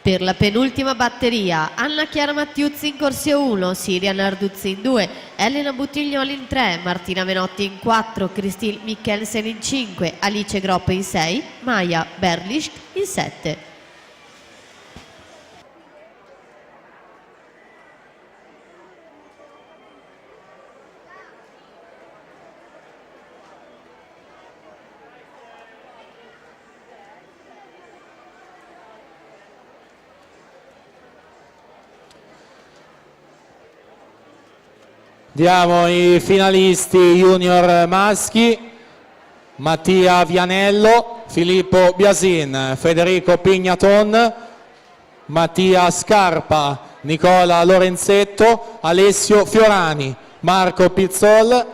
Per la penultima batteria, Anna Chiara Mattiuzzi in corsia 1, Siria Narduzzi in 2, Elena Buttiglioli in 3, Martina Menotti in 4, Christine Mikkelsen in 5, Alice Groppe in 6, Maya Berlisch in 7. Diamo i finalisti junior maschi: Mattia Vianello, Filippo Biasin, Federico Pignaton, Mattia Scarpa, Nicola Lorenzetto, Alessio Fiorani, Marco Pizzol,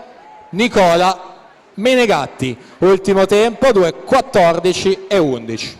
Nicola Menegatti. Ultimo tempo 2:14 e 11.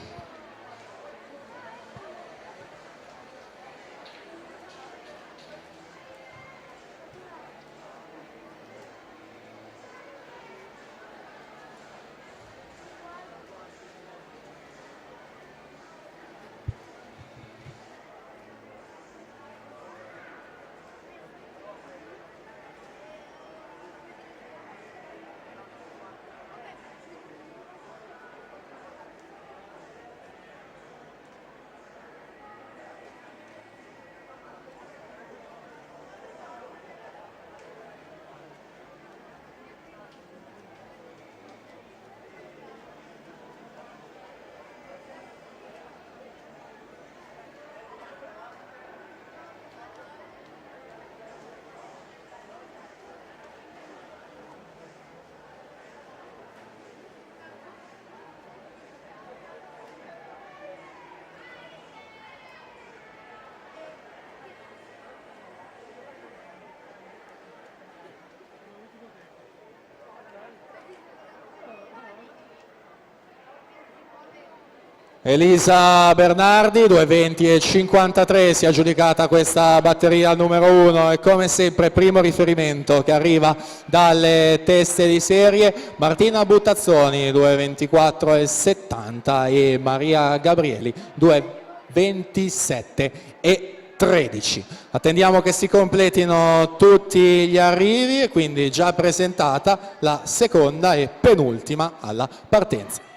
Elisa Bernardi, 2:20 e 53, si è aggiudicata questa batteria numero 1 e come sempre primo riferimento che arriva dalle teste di serie: Martina Buttazzoni, 2:24 e 70, e Maria Gabrieli, 2:27 e 13. Attendiamo che si completino tutti gli arrivi e quindi già presentata la seconda e penultima alla partenza.